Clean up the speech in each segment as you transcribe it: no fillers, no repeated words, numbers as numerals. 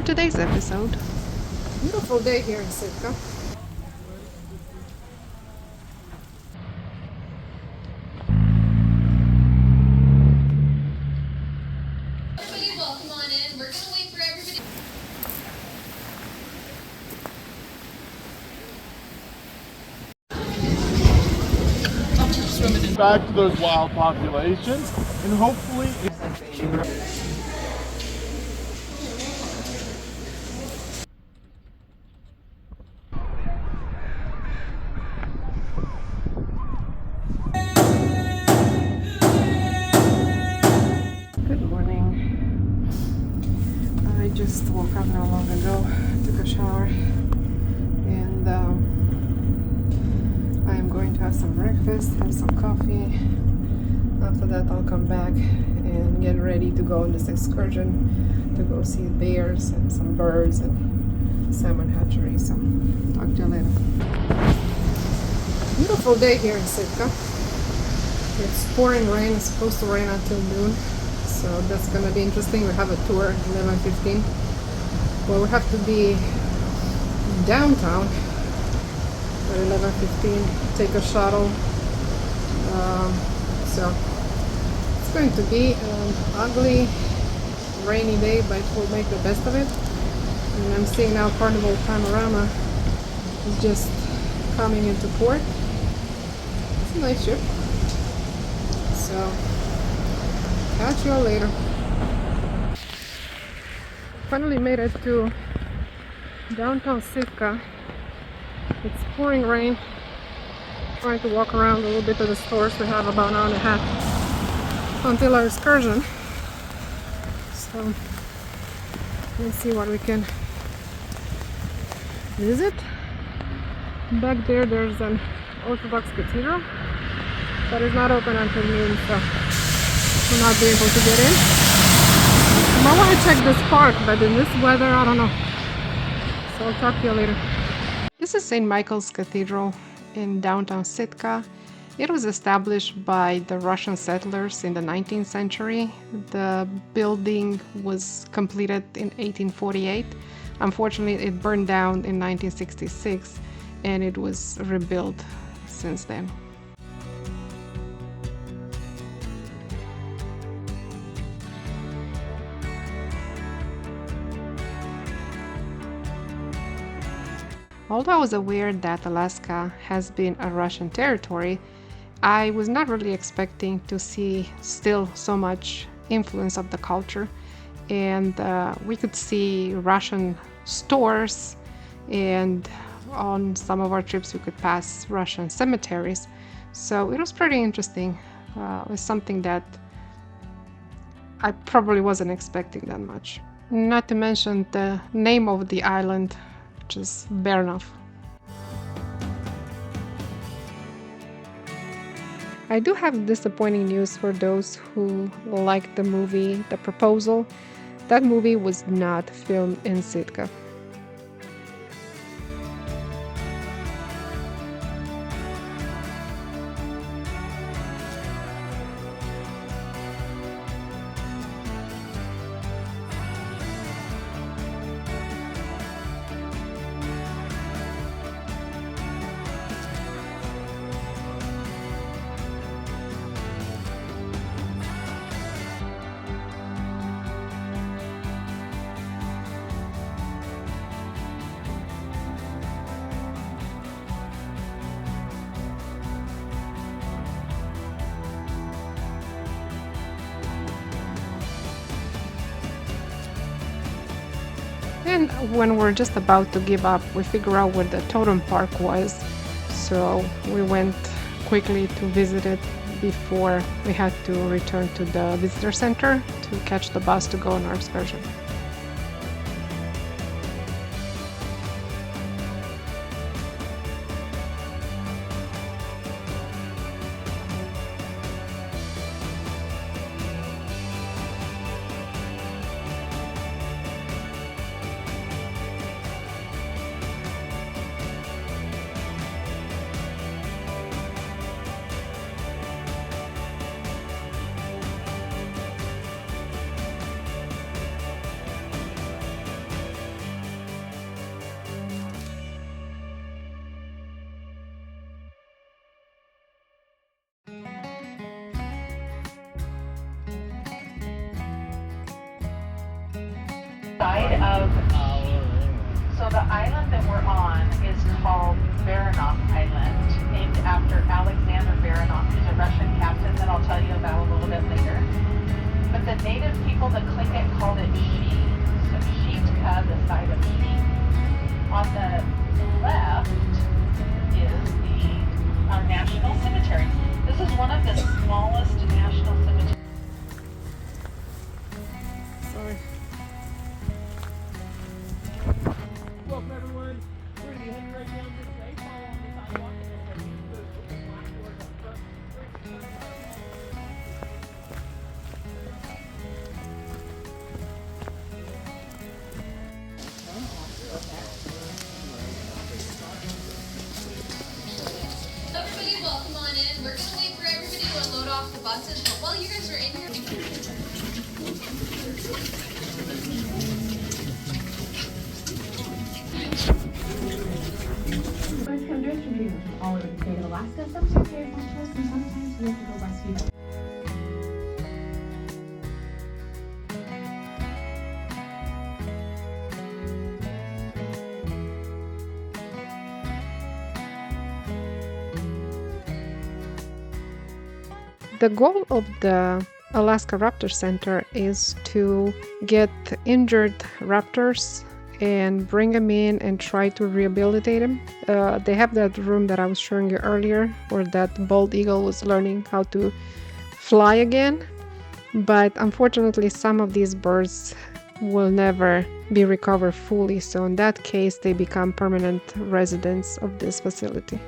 on today's episode. Beautiful day here in Sitka. Everybody, welcome on in. We're gonna wait for everybody. Back to those wild populations, and hopefully Good morning. I just woke up not long ago, took a shower, and I am going to have some breakfast, have some coffee. After that, I'll come back and get ready to go on this excursion to go see bears and some birds and salmon hatchery. So, talk to you later. Beautiful day here in Sitka. It's pouring rain. It's supposed to rain until noon, so that's gonna be interesting. We have a tour at 11:15. Well, we have to be downtown at 11:15. Take a shuttle. So it's going to be an ugly, rainy day, but we'll make the best of it. And I'm seeing now Carnival Panorama is just coming into port. It's a nice ship. So, catch you all later. Finally made it to downtown Sitka. It's pouring rain. Trying to walk around a little bit to the stores. We have about an hour and a half until our excursion. So, let's see what we can visit. Back there, there's an Orthodox cathedral, but it's not open until noon, so we'll not be able to get in. I want to check this park, but in this weather, I don't know. So I'll talk to you later. This is St. Michael's Cathedral in downtown Sitka. It was established by the Russian settlers in the 19th century. The building was completed in 1848. Unfortunately, it burned down in 1966 and it was rebuilt since then. Although I was aware that Alaska has been a Russian territory, I was not really expecting to see still so much influence of the culture. And we could see Russian stores, and on some of our trips we could pass Russian cemeteries. So it was pretty interesting. It was something that I probably wasn't expecting that much. Not to mention the name of the island, which is Bernov. I do have disappointing news for those who liked the movie The Proposal. That movie was not filmed in Sitka. And when we're just about to give up, we figure out where the totem park was. So we went quickly to visit it before we had to return to the visitor center to catch the bus to go on our excursion. side of so the island that we're on is called Baranov Island, named after Alexander Baranov, who's a Russian captain that I'll tell you about a little bit later. But the native people that claim it called it She. So Shitka, the side of She. On the left is our national cemetery. This is one of the smallest national cemeteries. Sorry. Welcome everyone. We're going to be heading right down this way, follow on the sidewalk, and then head into the black doors up front. Everybody, welcome on in. We're gonna wait for everybody to unload off the buses, but while you guys are in here. Birds come distributed from all over the state of Alaska. Some are very much and sometimes we have to go by speed. The goal of the Alaska Raptor Center is to get injured raptors and bring them in and try to rehabilitate them. They have that room that I was showing you earlier where that bald eagle was learning how to fly again. But unfortunately, some of these birds will never be recovered fully. So in that case, they become permanent residents of this facility.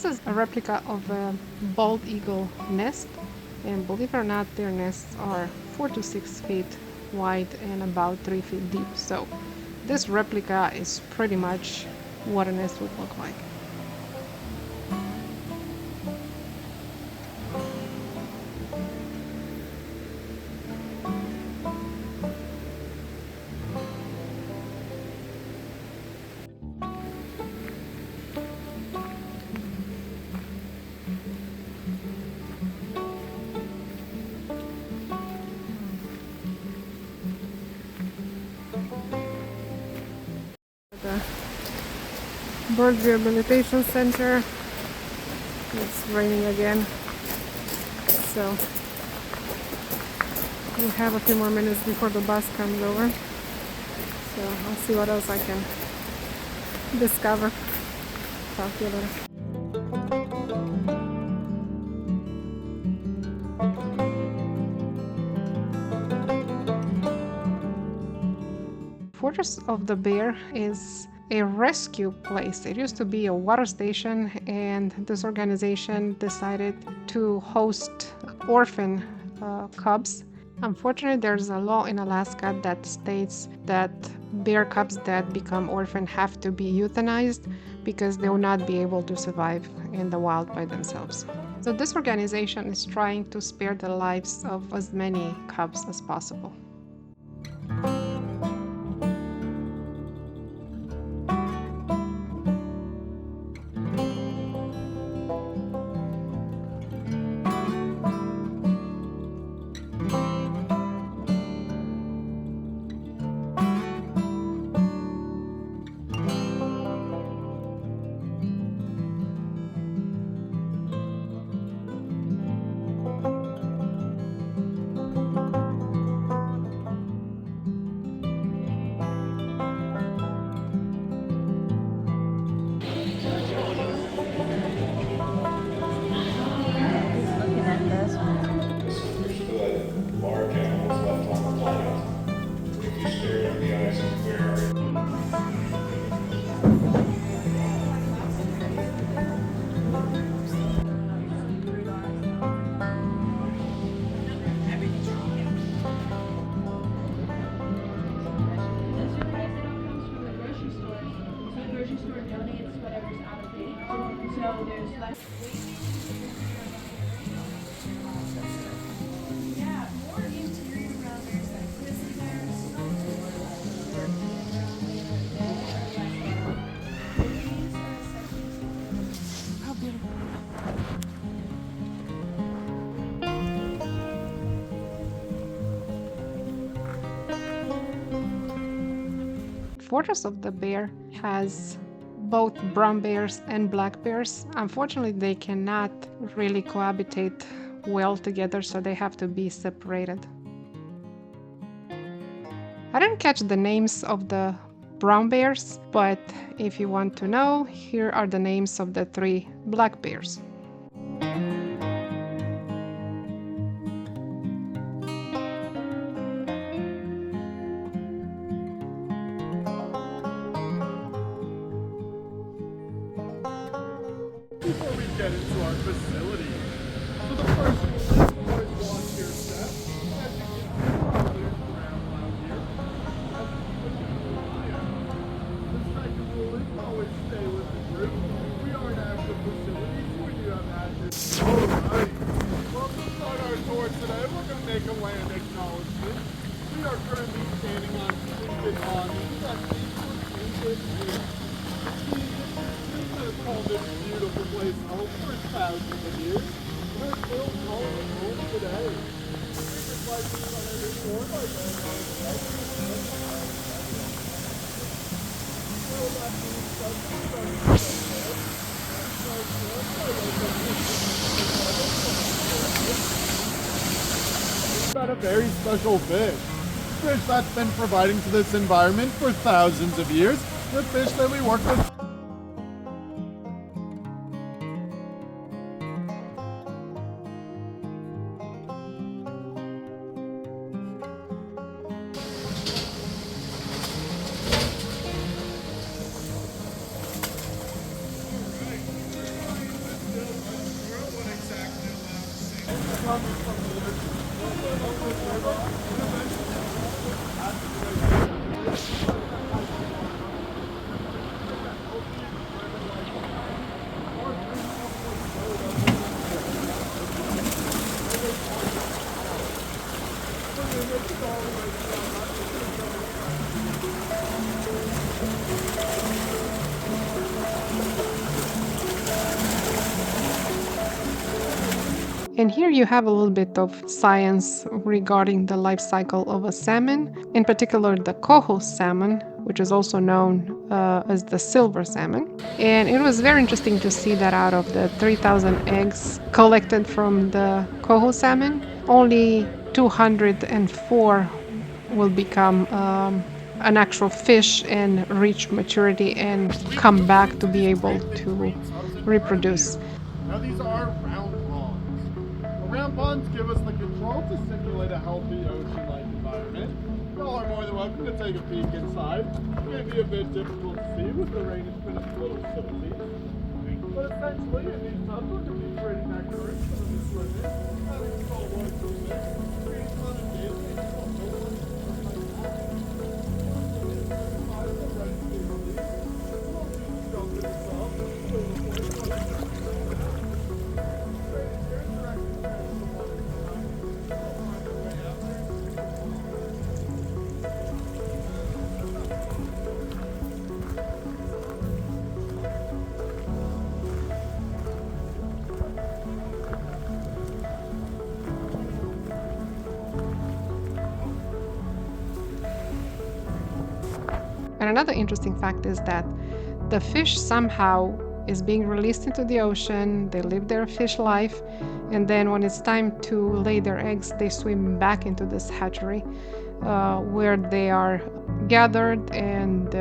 This is a replica of a bald eagle nest, and believe it or not, their nests are 4 to 6 feet wide and about 3 feet deep. So this replica is pretty much what a nest would look like. The Bird Rehabilitation Center. It's raining again, so we have a few more minutes before the bus comes over. So I'll see what else I can discover. Talk to you later. Fortress of the Bear is a rescue place. It used to be a water station, and this organization decided to host orphan cubs. Unfortunately, there's a law in Alaska that states that bear cubs that become orphan have to be euthanized because they will not be able to survive in the wild by themselves. So this organization is trying to spare the lives of as many cubs as possible. Fortress of the Bear has both brown bears and black bears. Unfortunately, they cannot really cohabitate well together, so they have to be separated. I didn't catch the names of the brown bears, but if you want to know, here are the names of the 3 black bears. Before we get into our facility, so the first rule is always watch your step. As you can see, there's ground out here. As you can keep an eye out. The second rule is always stay with the group. We are an active facility, so we do have active. Alright, well, to start our tour today, we're going to make a land acknowledgement. We are currently standing on Sitka that deep here. Has called this beautiful place home for thousands of years. We're still calling it home today. We just like to on every floor like that. About a very special fish. Fish that's been providing to this environment for thousands of years. The fish that we work with. coming from the And here you have a little bit of science regarding the life cycle of a salmon, in particular the coho salmon, which is also known as the silver salmon. And it was very interesting to see that out of the 3,000 eggs collected from the coho salmon, only 204 will become an actual fish and reach maturity and come back to be able to reproduce. Now these are round ponds. Round ponds give us the control to simulate a healthy ocean-like environment. Y'all are more than welcome to take a peek inside. It may be a bit difficult to see with the rain. It's been a little silty. But essentially, in these tubs, we're going to be creating that current for the swimmers, having saltwater swimmers, creating fun and daily, and And another interesting fact is that the fish somehow is being released into the ocean, they live their fish life, and then when it's time to lay their eggs, they swim back into this hatchery where they are gathered and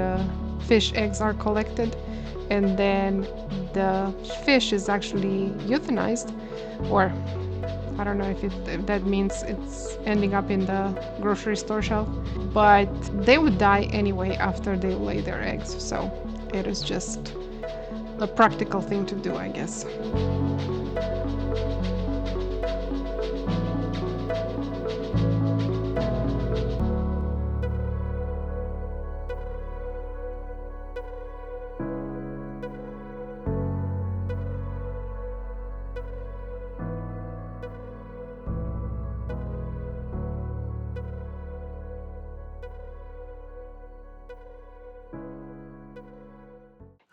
fish eggs are collected, and then the fish is actually euthanized, or I don't know if that means it's ending up in the grocery store shelf, but they would die anyway after they lay their eggs. So it is just a practical thing to do, I guess.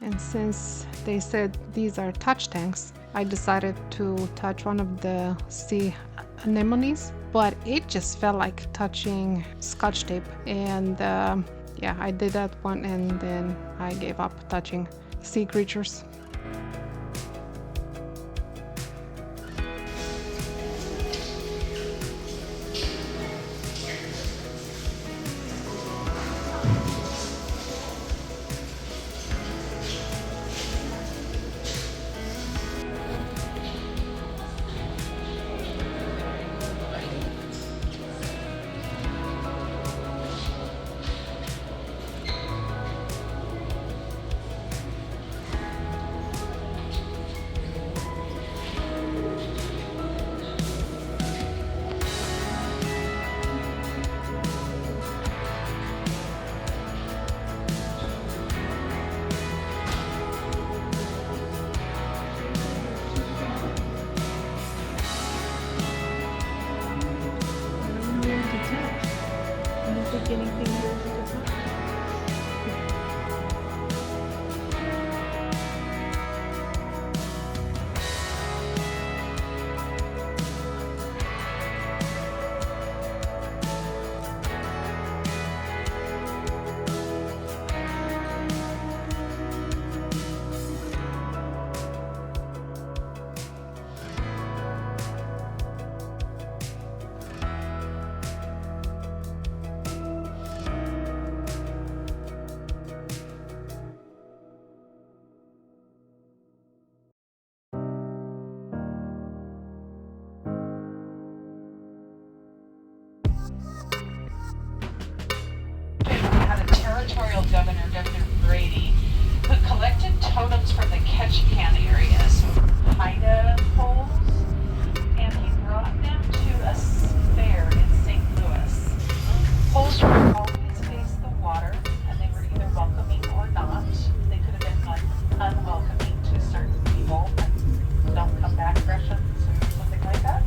And since they said these are touch tanks, I decided to touch one of the sea anemones, but it just felt like touching scotch tape. And yeah, I did that one and then I gave up touching sea creatures. Territorial Governor, Governor Brady, who collected totems from the Ketchikan area, so Haida poles, and he brought brought them to a fair in St. Louis. Poles would always face the water, and they were either welcoming or not. They could have been unwelcoming to certain people, and don't come back Russians or something like that.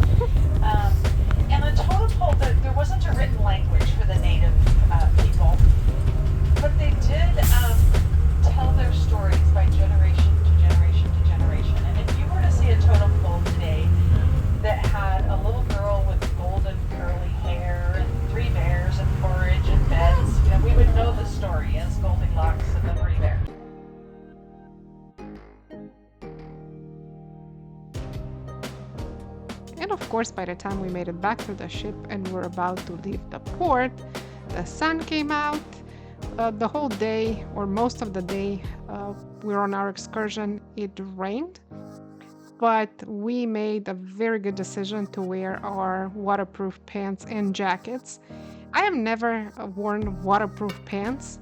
And the totem pole, there wasn't a written language for the native people, but they did tell their stories by generation to generation to generation. And if you were to see a totem pole today that had a little girl with golden curly hair and 3 bears and porridge and beds, you know, we would know the story as Goldilocks and the 3 bears. And of course, by the time we made it back to the ship and were about to leave the port, the sun came out. The whole day, or most of the day, we were on our excursion, it rained. But we made a very good decision to wear our waterproof pants and jackets. I have never worn waterproof pants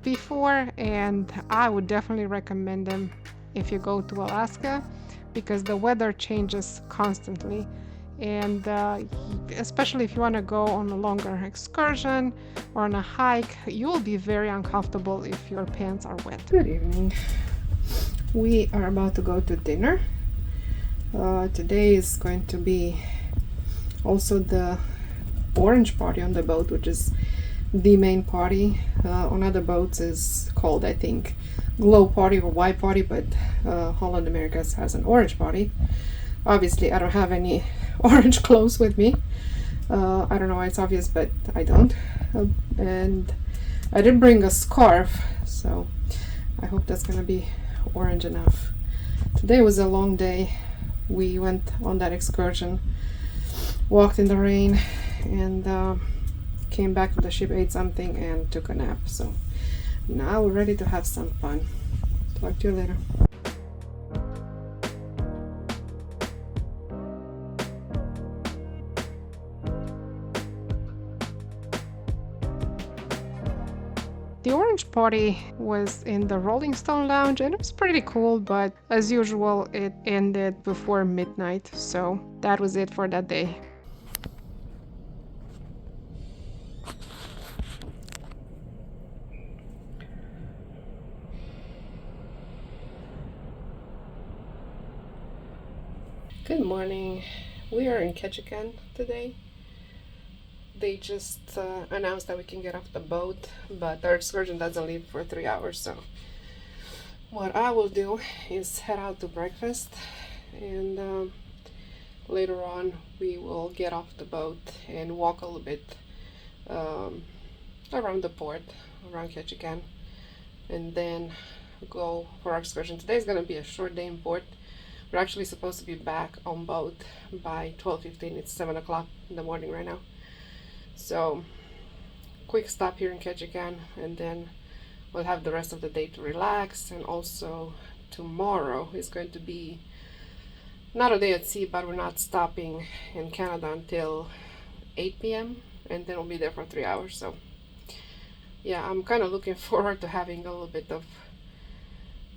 before, and I would definitely recommend them if you go to Alaska, because the weather changes constantly. And especially if you want to go on a longer excursion or on a hike, you will be very uncomfortable if your pants are wet. Good evening. We are about to go to dinner. Today is going to be also the orange party on the boat, which is the main party. On other boats is called, I think, glow party or white party, but Holland America has an orange party. Obviously, I don't have any orange clothes with me. I don't know why it's obvious, but I don't. And I did bring a scarf, so I hope that's gonna be orange enough. Today was a long day. We went on that excursion, walked in the rain, and came back to the ship, ate something, and took a nap. So now we're ready to have some fun. Talk to you later. The orange party was in the Rolling Stone Lounge, and it was pretty cool, but as usual, it ended before midnight, so that was it for that day. Good morning. We are in Ketchikan today. They just announced that we can get off the boat, but our excursion doesn't leave for 3 hours, so what I will do is head out to breakfast, and later on we will get off the boat and walk a little bit around the port, around Ketchikan, and then go for our excursion. Today is going to be a short day in port. We're actually supposed to be back on boat by 12:15. It's 7 o'clock in the morning right now. So, quick stop here in Ketchikan, and then we'll have the rest of the day to relax. And also, tomorrow is going to be not a day at sea, but we're not stopping in Canada until 8 p.m. and then we'll be there for 3 hours. So, yeah, I'm kind of looking forward to having a little bit of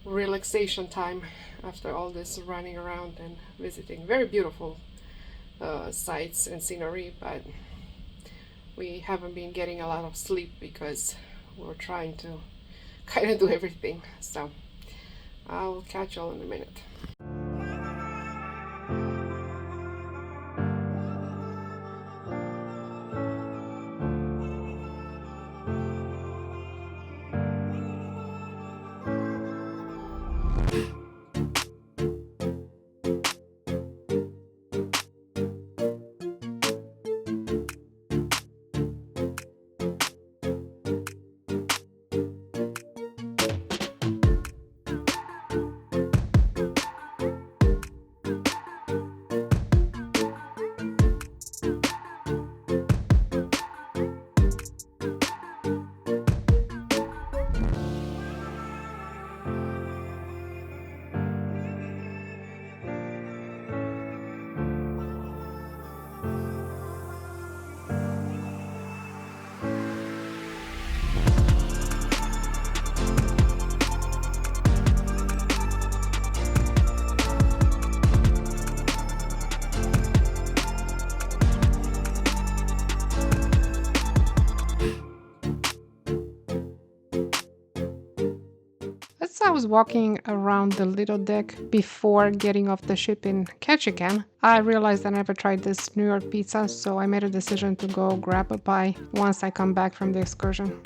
relaxation time after all this running around and visiting very beautiful sights and scenery, but we haven't been getting a lot of sleep because we're trying to kind of do everything. So I'll catch y'all in a minute. As I was walking around the little deck before getting off the ship in Ketchikan, I realized I never tried this New York pizza, so I made a decision to go grab a pie once I come back from the excursion.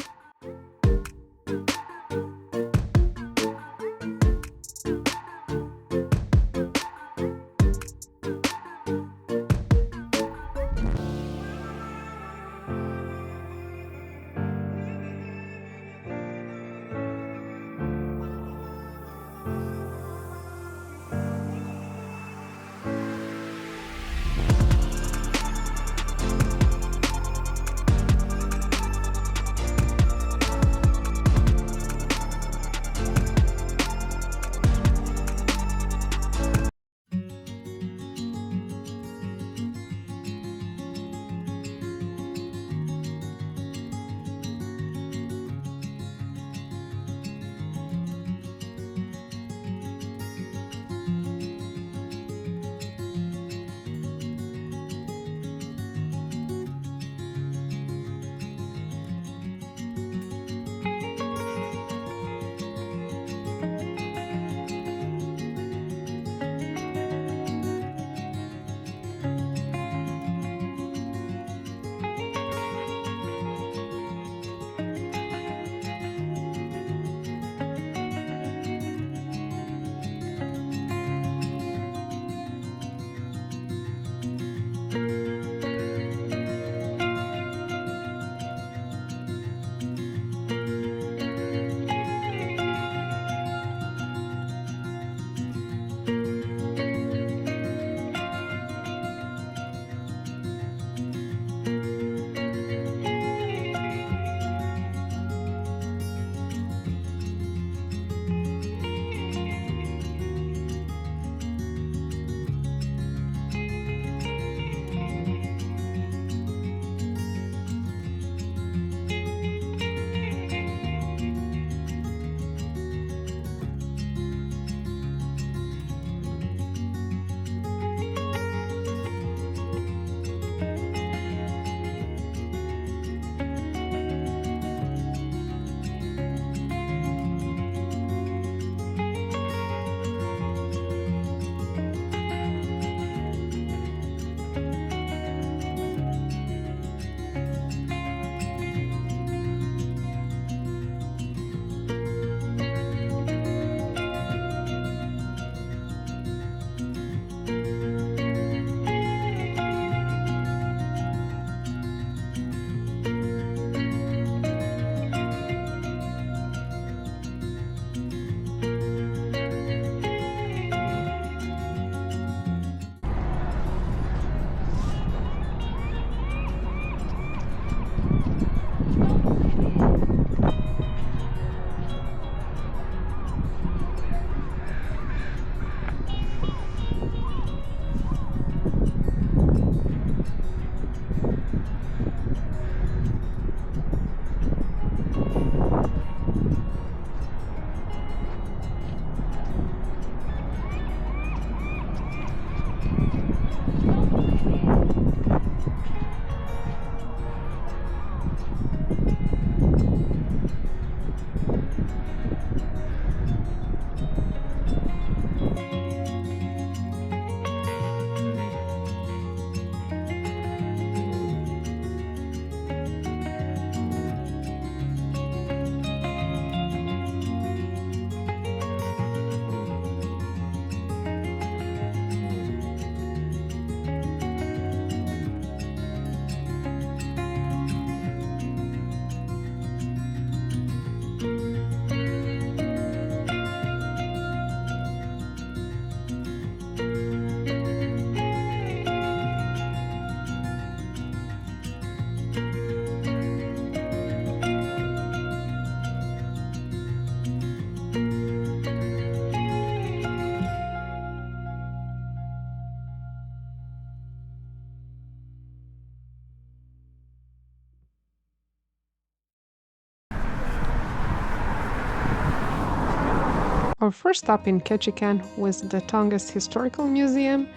Our first stop in Ketchikan was the Tongass Historical Museum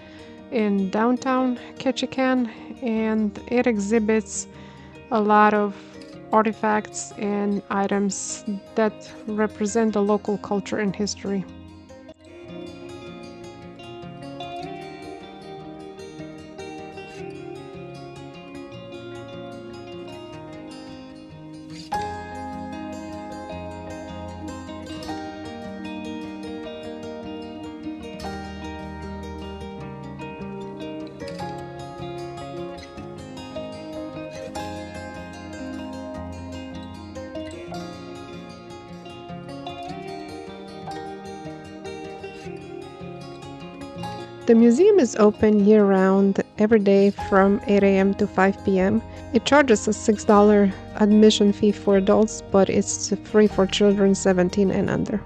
in downtown Ketchikan, and it exhibits a lot of artifacts and items that represent the local culture and history. The museum is open year-round, every day from 8 a.m. to 5 p.m. It charges a $6 admission fee for adults, but it's free for children 17 and under.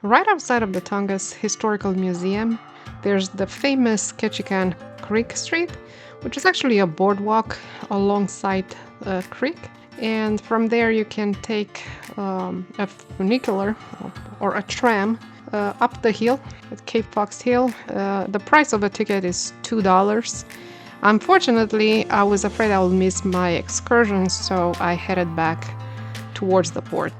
Right outside of the Tongass Historical Museum, there's the famous Ketchikan Creek Street, which is actually a boardwalk alongside a creek. And from there, you can take a funicular or a tram up the hill at Cape Fox Hill. The price of a ticket is $2. Unfortunately, I was afraid I would miss my excursion, so I headed back towards the port.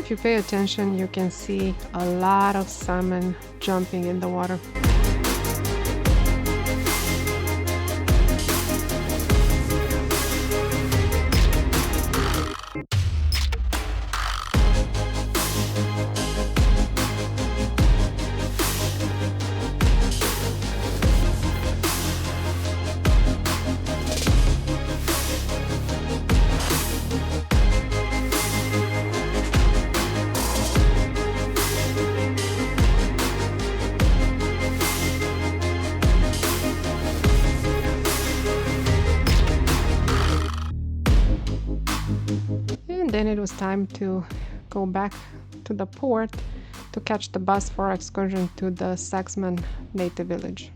if you pay attention, you can see a lot of salmon jumping in the water. And then it was time to go back to the port to catch the bus for our excursion to the Saxman native village.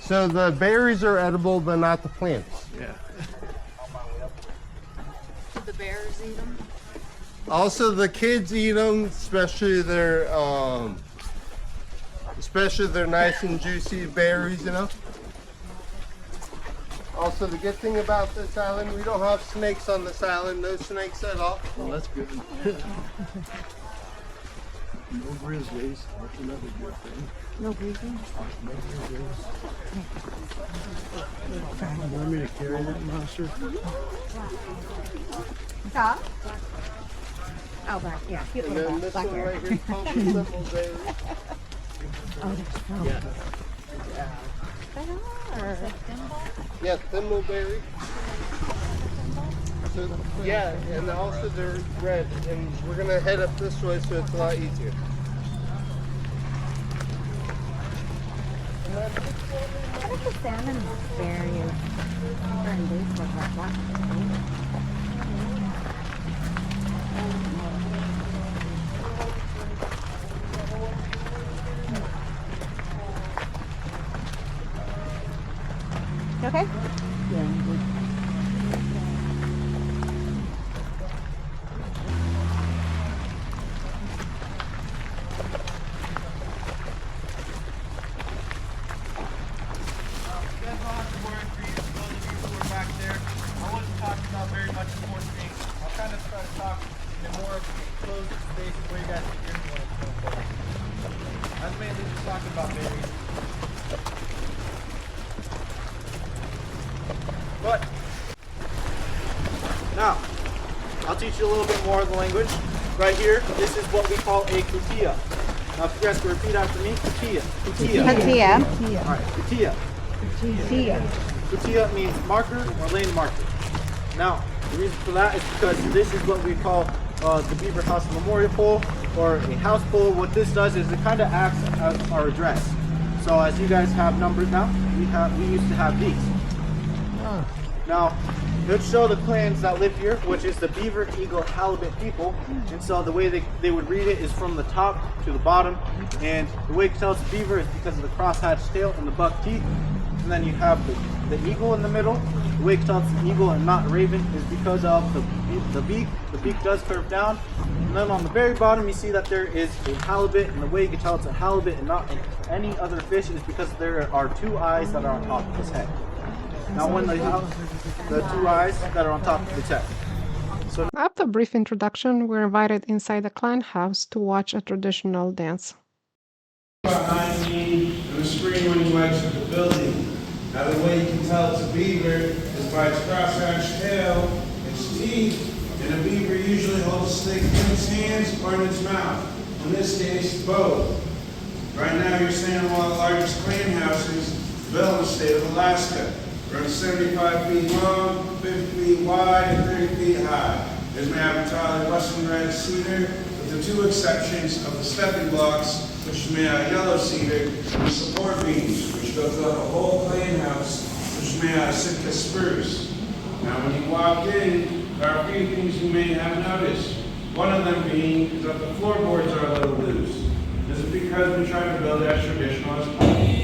So the berries are edible, but not the plants. Yeah. The bears eat them. Also, the kids eat them, especially their nice and juicy berries, you know. Also, the good thing about this island, we don't have snakes on this island. No snakes at all. Well, that's good. No grizzlies. That's another good thing. No grizzlies? No grizzlies. You want me to carry that monster? Huh? Oh, black, yeah. You And put then it this back one here. right here is called the thimbleberry. Oh, there's Yeah, thimbleberry. So, yeah, and also they're red, and we're gonna head up this way so it's a lot easier. What if the salmon berry is during days with that black? You okay? Yeah, I'm good. But now, I'll teach you a little bit more of the language. Right here, this is what we call a kutia. Now, if you guys can repeat after me, kutia. Kutia. Katia. All right, kutia. Katia. Kutia means marker or landmarker. Now, the reason for that is because this is what we call the Beaver House Memorial Pole, or a house pole. What this does is it kind of acts as our address. So as you guys have numbers now, we used to have these. Now, let's show the clans that live here, which is the Beaver, Eagle, Halibut people. And so the way they would read it is from the top to the bottom. And the way it tells Beaver is because of the crosshatched tail and the buck teeth. And then you have the eagle in the middle. The way it tells eagle and not raven is because of the beak. The beak does curve down. And then on the very bottom you see that there is a halibut, and the way you can tell it's a halibut and not any other fish is because there are two eyes that are on top of his head. Now when the two eyes that are on top of his head. So after a brief introduction, we're invited inside the clan house to watch a traditional dance. Behind me in the spring when he exit the building. Now the way you can tell it's a beaver is by its crosshatched tail, its teeth, and a beaver usually holds a stick in its hands or in its mouth. In this case, both. Right now you're standing in one of the largest clan houses built in the state of Alaska. Around 75 feet long, 50 feet wide, and 30 feet high. This may have entirely Western red cedar, with the two exceptions of the stepping blocks, which may have yellow cedar, and the support beams, which go throughout the whole clan house, which may have Sitka spruce. Now when you walk in, there are a few things you may have noticed. One of them being is that the floorboards are a little loose. This is because we try to build as traditional as possible.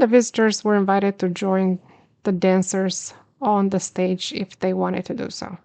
And the visitors were invited to join the dancers on the stage if they wanted to do so.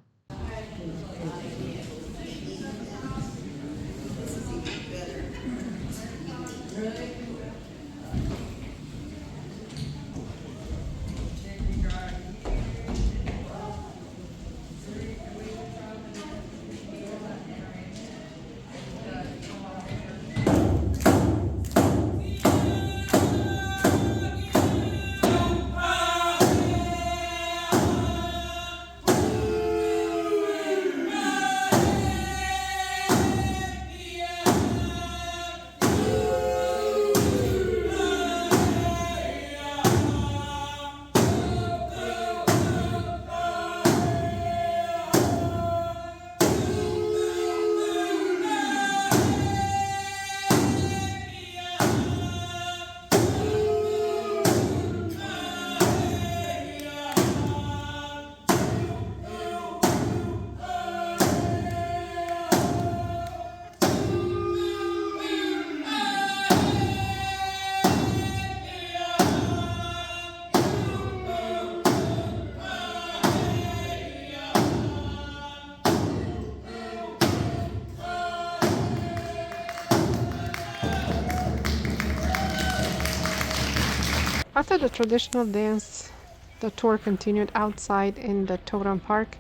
After the traditional dance, the tour continued outside in the totem park,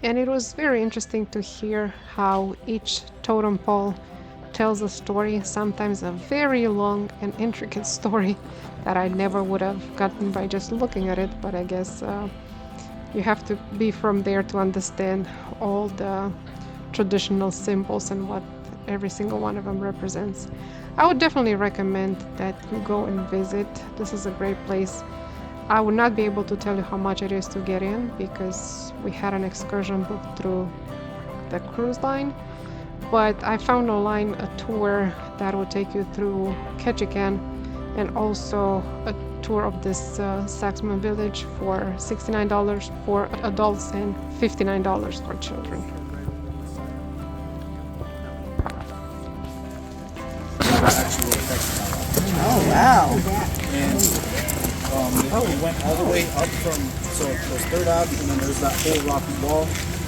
and it was very interesting to hear how each totem pole tells a story, sometimes a very long and intricate story that I never would have gotten by just looking at it, but I guess you have to be from there to understand all the traditional symbols and what every single one of them represents. I would definitely recommend that you go and visit. This is a great place. I would not be able to tell you how much it is to get in because we had an excursion booked through the cruise line, but I found online a tour that will take you through Ketchikan and also a tour of this Saxman village for $69 for adults and $59 for children. Oh wow! And we went all the way up from, so there's 3rd Ave, and then there's that whole rocky wall,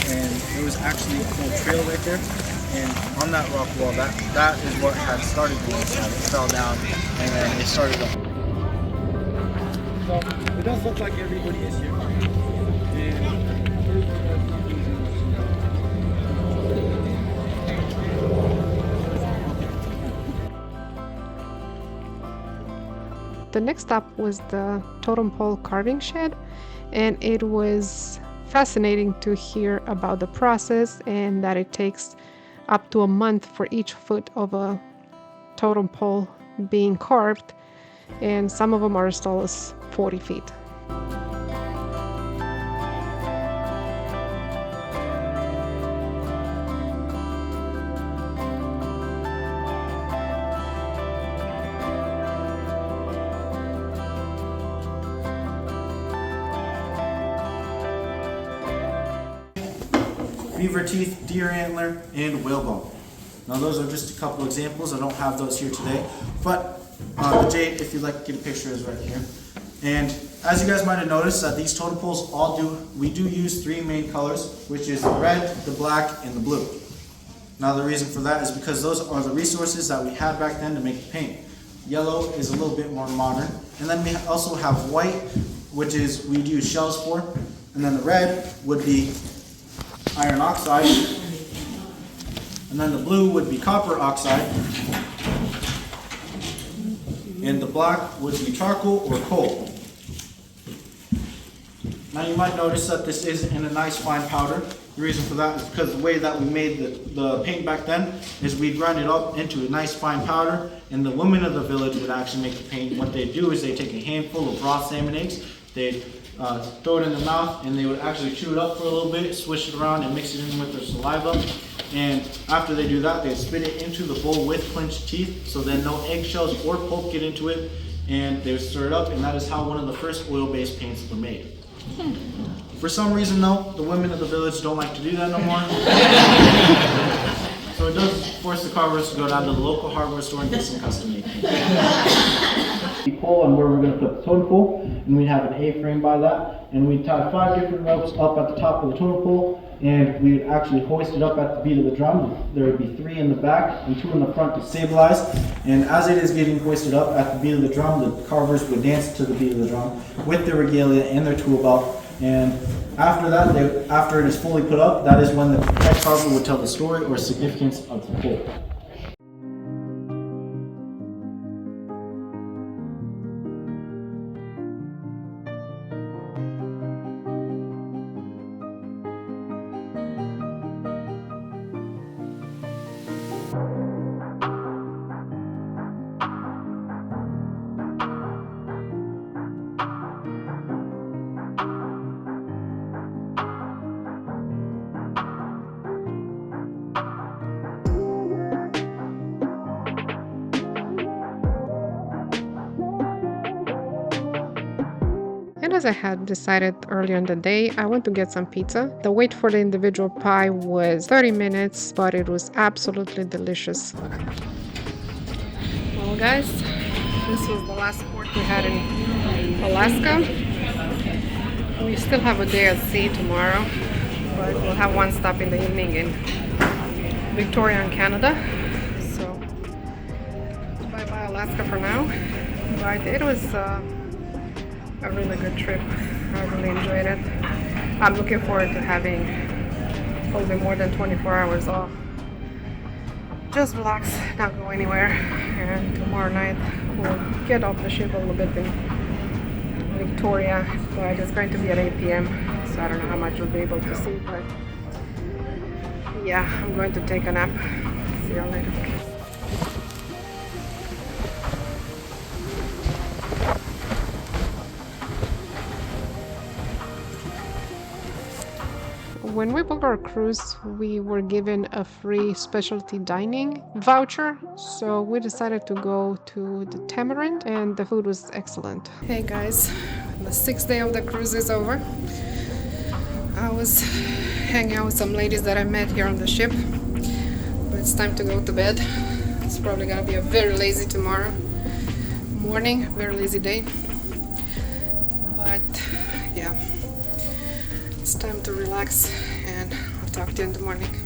and there was actually a whole trail right there. And on that rock wall, that is what had started the landslide. It fell down, and then it started up. So it does look like everybody is here. The next stop was the totem pole carving shed, and it was fascinating to hear about the process and that it takes up to a month for each foot of a totem pole being carved, and some of them are as tall as 40 feet. Beaver teeth, deer antler, and whalebone. Now those are just a couple examples. I don't have those here today, but the jade, if you'd like to get a picture, is right here. And as you guys might have noticed, that these totem poles we do use 3 main colors, which is the red, the black, and the blue. Now the reason for that is because those are the resources that we had back then to make the paint. Yellow is a little bit more modern, and then we also have white, which is we'd use shells for, and then the red would be iron oxide, and then the blue would be copper oxide, and the black would be charcoal or coal. Now you might notice that this is in a nice fine powder. The reason for that is because the way that we made the paint back then is we'd grind it up into a nice fine powder, and the women of the village would actually make the paint. What they'd do is they'd take a handful of raw salmon eggs, they'd throw it in their mouth, and they would actually chew it up for a little bit, swish it around, and mix it in with their saliva. And after they do that, they spit it into the bowl with clenched teeth, so then no eggshells or pulp get into it, and they would stir it up, and that is how one of the first oil-based paints were made. For some reason though, the women of the village don't like to do that no more. So it does force the carvers to go down to the local hardware store and get some custom made. Pole and where we're going to put the totem pole, and we have an A-frame by that, and we tie 5 different ropes up at the top of the totem pole, and we would actually hoist it up at the beat of the drum. There would be 3 in the back and 2 in the front to stabilize, and as it is getting hoisted up at the beat of the drum, the carvers would dance to the beat of the drum with their regalia and their tool belt, and after that, after it is fully put up, that is when the head carver would tell the story or significance of the pole. And as I had decided earlier in the day, I went to get some pizza. The wait for the individual pie was 30 minutes, but it was absolutely delicious. Well guys, this was the last port we had in Alaska. We still have a day at sea tomorrow, but we'll have one stop in the evening in Victoria in Canada. So bye-bye Alaska for now. But it was a really good trip. I really enjoyed it. I'm looking forward to having probably more than 24 hours off. Just relax, not go anywhere. And tomorrow night we'll get off the ship a little bit in Victoria, but it's going to be at 8 p.m. so I don't know how much we'll be able to see, but yeah, I'm going to take a nap. See you later. When we booked our cruise, we were given a free specialty dining voucher, so we decided to go to the Tamarind, and the food was excellent. Hey guys, the 6th day of the cruise is over. I was hanging out with some ladies that I met here on the ship, but it's time to go to bed. It's probably gonna be a very lazy tomorrow morning, very lazy day, but yeah. It's time to relax, and I'll talk to you in the morning.